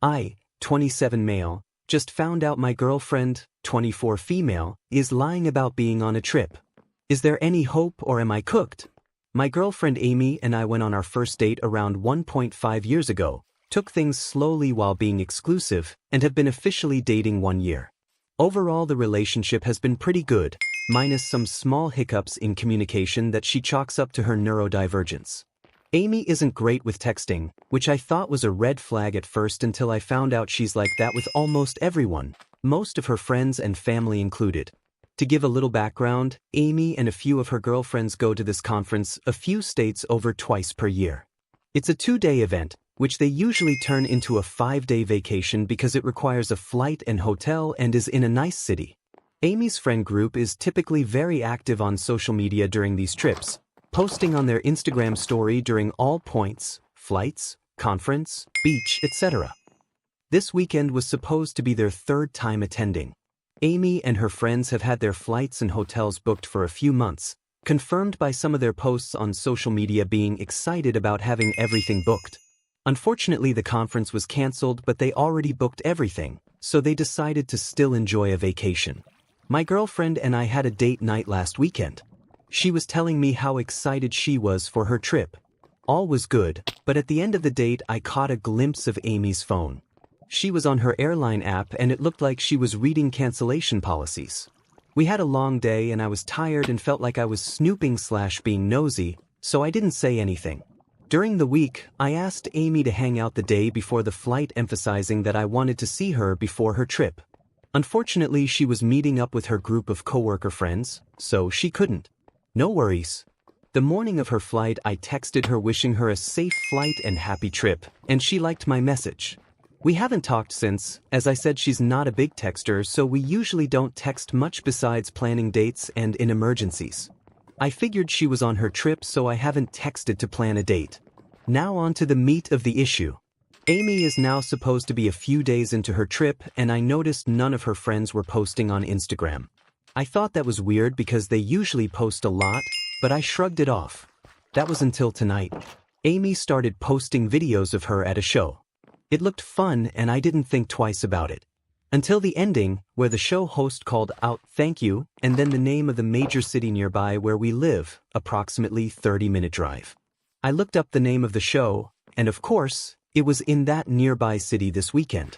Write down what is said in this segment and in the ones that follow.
I, 27 male, just found out my girlfriend, 24 female, is lying about being on a trip. Is there any hope or am I cooked? My girlfriend Amy and I went on our first date around 1.5 years ago, took things slowly while being exclusive, and have been officially dating 1 year. Overall, the relationship has been pretty good, minus some small hiccups in communication that she chalks up to her neurodivergence. Amy isn't great with texting, which I thought was a red flag at first until I found out she's like that with almost everyone, most of her friends and family included. To give a little background, Amy and a few of her girlfriends go to this conference a few states over twice per year. It's a 2-day event, which they usually turn into a 5-day vacation because it requires a flight and hotel and is in a nice city. Amy's friend group is typically very active on social media during these trips, posting on their Instagram story during all points, flights, conference, beach, etc. This weekend was supposed to be their 3rd time attending. Amy and her friends have had their flights and hotels booked for a few months, confirmed by some of their posts on social media being excited about having everything booked. Unfortunately, the conference was cancelled, but they already booked everything, so they decided to still enjoy a vacation. My girlfriend and I had a date night last weekend. She was telling me how excited she was for her trip. All was good, but at the end of the date I caught a glimpse of Amy's phone. She was on her airline app and it looked like she was reading cancellation policies. We had a long day and I was tired and felt like I was snooping/being nosy, so I didn't say anything. During the week, I asked Amy to hang out the day before the flight, emphasizing that I wanted to see her before her trip. Unfortunately, she was meeting up with her group of coworker friends, so she couldn't. No worries. The morning of her flight, I texted her wishing her a safe flight and happy trip, and she liked my message. We haven't talked since, as I said she's not a big texter, so we usually don't text much besides planning dates and in emergencies. I figured she was on her trip, so I haven't texted to plan a date. Now on to the meat of the issue. Amy is now supposed to be a few days into her trip, and I noticed none of her friends were posting on Instagram. I thought that was weird because they usually post a lot, but I shrugged it off. That was until tonight. Amy started posting videos of her at a show. It looked fun and I didn't think twice about it. Until the ending, where the show host called out "thank you" and then the name of the major city nearby where we live, approximately 30-minute drive. I looked up the name of the show, and of course, it was in that nearby city this weekend.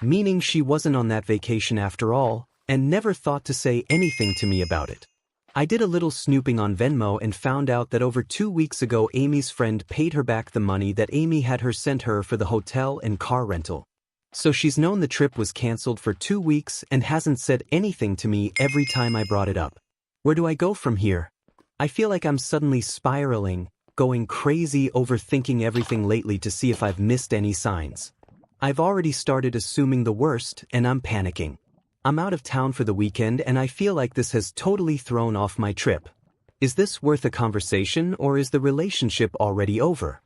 Meaning she wasn't on that vacation after all, and never thought to say anything to me about it. I did a little snooping on Venmo and found out that over 2 weeks ago Amy's friend paid her back the money that Amy had sent her for the hotel and car rental. So she's known the trip was cancelled for 2 weeks and hasn't said anything to me every time I brought it up. Where do I go from here? I feel like I'm suddenly spiraling, going crazy, overthinking everything lately to see if I've missed any signs. I've already started assuming the worst and I'm panicking. I'm out of town for the weekend and I feel like this has totally thrown off my trip. Is this worth a conversation or is the relationship already over?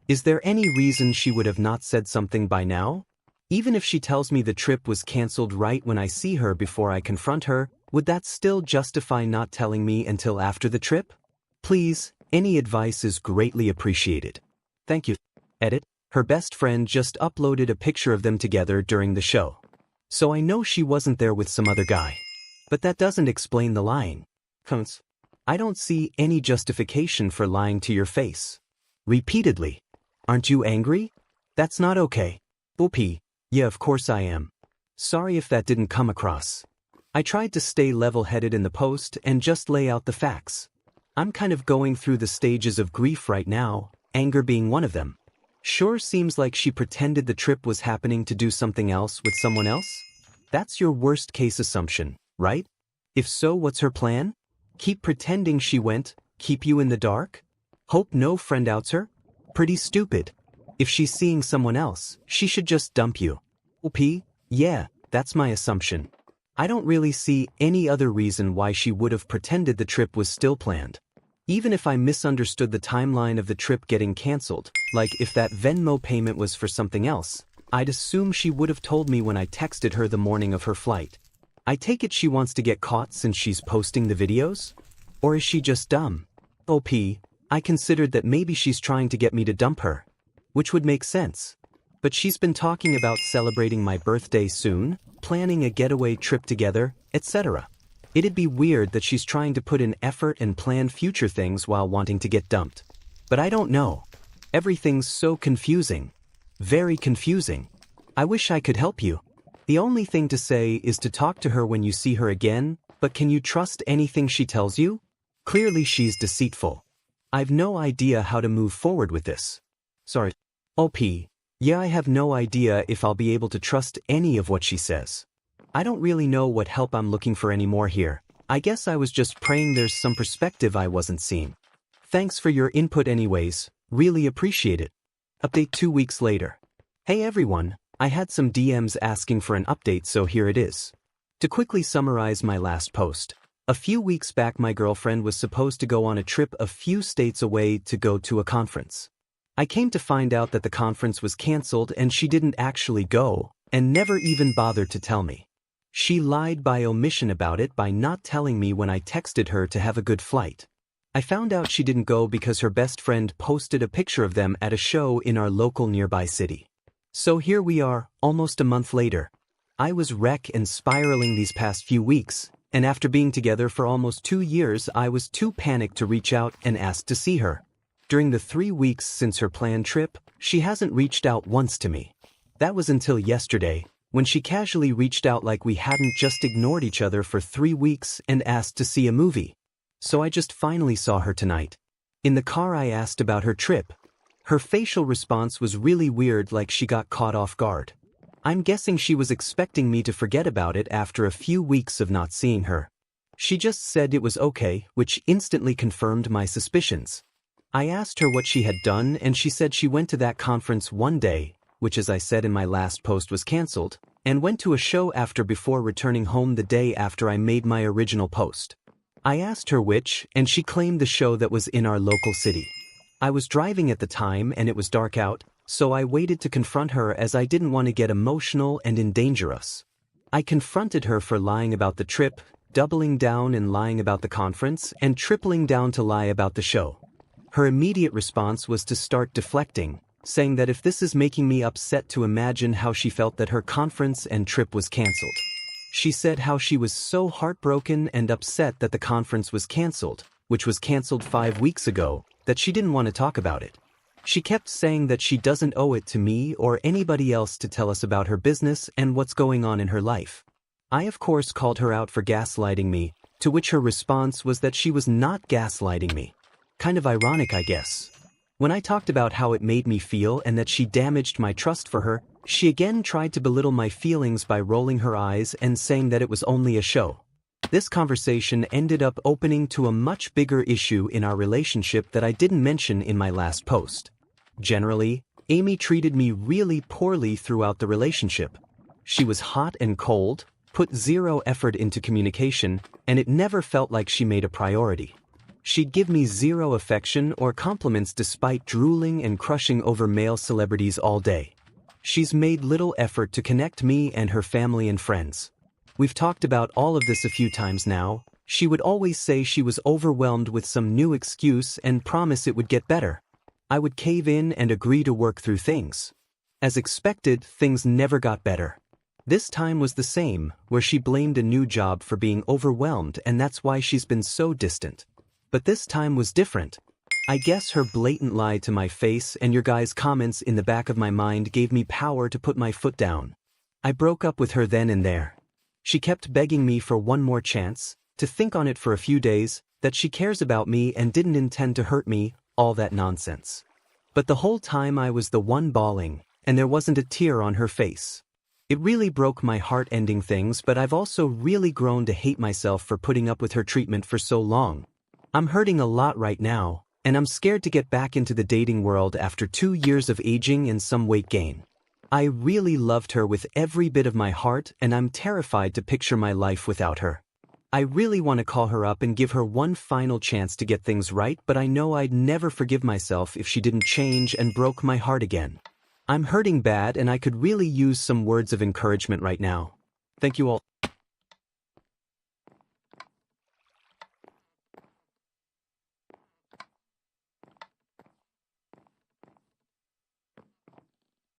Is there any reason she would have not said something by now? Even if she tells me the trip was cancelled right when I see her before I confront her, would that still justify not telling me until after the trip? Please, any advice is greatly appreciated. Thank you. Edit. Her best friend just uploaded a picture of them together during the show. So I know she wasn't there with some other guy. But that doesn't explain the lying. I don't see any justification for lying to your face. Repeatedly. Aren't you angry? That's not okay. OP. Yeah, of course I am. Sorry if that didn't come across. I tried to stay level-headed in the post and just lay out the facts. I'm kind of going through the stages of grief right now, anger being one of them. Sure seems like she pretended the trip was happening to do something else with someone else? That's your worst-case assumption, right? If so, what's her plan? Keep pretending she went, keep you in the dark? Hope no friend outs her? Pretty stupid. If she's seeing someone else, she should just dump you. OP? Yeah, that's my assumption. I don't really see any other reason why she would have pretended the trip was still planned. Even if I misunderstood the timeline of the trip getting cancelled, like if that Venmo payment was for something else, I'd assume she would have told me when I texted her the morning of her flight. I take it she wants to get caught since she's posting the videos? Or is she just dumb? OP, I considered that maybe she's trying to get me to dump her. Which would make sense. But she's been talking about celebrating my birthday soon, planning a getaway trip together, etc. It'd be weird that she's trying to put in effort and plan future things while wanting to get dumped. But I don't know. Everything's so confusing. Very confusing. I wish I could help you. The only thing to say is to talk to her when you see her again, but can you trust anything she tells you? Clearly she's deceitful. I've no idea how to move forward with this. Sorry. OP. Yeah, I have no idea if I'll be able to trust any of what she says. I don't really know what help I'm looking for anymore here. I guess I was just praying there's some perspective I wasn't seeing. Thanks for your input anyways, really appreciate it. Update 2 weeks later. Hey everyone, I had some DMs asking for an update, so here it is. To quickly summarize my last post. A few weeks back my girlfriend was supposed to go on a trip a few states away to go to a conference. I came to find out that the conference was cancelled and she didn't actually go, and never even bothered to tell me. She lied by omission about it by not telling me when I texted her to have a good flight. I found out she didn't go because her best friend posted a picture of them at a show in our local nearby city. So here we are, almost a month later. I was wrecked and spiraling these past few weeks, and after being together for almost 2 years I was too panicked to reach out and ask to see her. During the 3 weeks since her planned trip, she hasn't reached out once to me. That was until yesterday, when she casually reached out like we hadn't just ignored each other for 3 weeks and asked to see a movie. So I just finally saw her tonight. In the car I asked about her trip. Her facial response was really weird, like she got caught off guard. I'm guessing she was expecting me to forget about it after a few weeks of not seeing her. She just said it was okay, which instantly confirmed my suspicions. I asked her what she had done and she said she went to that conference one day, which as I said in my last post was cancelled, and went to a show after before returning home the day after I made my original post. I asked her which, and she claimed the show that was in our local city. I was driving at the time and it was dark out, so I waited to confront her as I didn't want to get emotional and endanger us. I confronted her for lying about the trip, doubling down and lying about the conference, and tripling down to lie about the show. Her immediate response was to start deflecting, saying that if this is making me upset to imagine how she felt that her conference and trip was cancelled. She said how she was so heartbroken and upset that the conference was cancelled, which was cancelled 5 weeks ago, that she didn't want to talk about it. She kept saying that she doesn't owe it to me or anybody else to tell us about her business and what's going on in her life. I of course called her out for gaslighting me, to which her response was that she was not gaslighting me. Kind of ironic, I guess. When I talked about how it made me feel and that she damaged my trust for her, she again tried to belittle my feelings by rolling her eyes and saying that it was only a show. This conversation ended up opening to a much bigger issue in our relationship that I didn't mention in my last post. Generally, Amy treated me really poorly throughout the relationship. She was hot and cold, put zero effort into communication, and it never felt like she made a priority. She'd give me zero affection or compliments despite drooling and crushing over male celebrities all day. She's made little effort to connect me and her family and friends. We've talked about all of this a few times now. She would always say she was overwhelmed with some new excuse and promise it would get better. I would cave in and agree to work through things. As expected, things never got better. This time was the same, where she blamed a new job for being overwhelmed and that's why she's been so distant. But this time was different. I guess her blatant lie to my face and your guys' comments in the back of my mind gave me power to put my foot down. I broke up with her then and there. She kept begging me for one more chance, to think on it for a few days, that she cares about me and didn't intend to hurt me, all that nonsense. But the whole time I was the one bawling, and there wasn't a tear on her face. It really broke my heart ending things, but I've also really grown to hate myself for putting up with her treatment for so long. I'm hurting a lot right now, and I'm scared to get back into the dating world after 2 years of aging and some weight gain. I really loved her with every bit of my heart and I'm terrified to picture my life without her. I really want to call her up and give her one final chance to get things right, but I know I'd never forgive myself if she didn't change and broke my heart again. I'm hurting bad and I could really use some words of encouragement right now. Thank you all.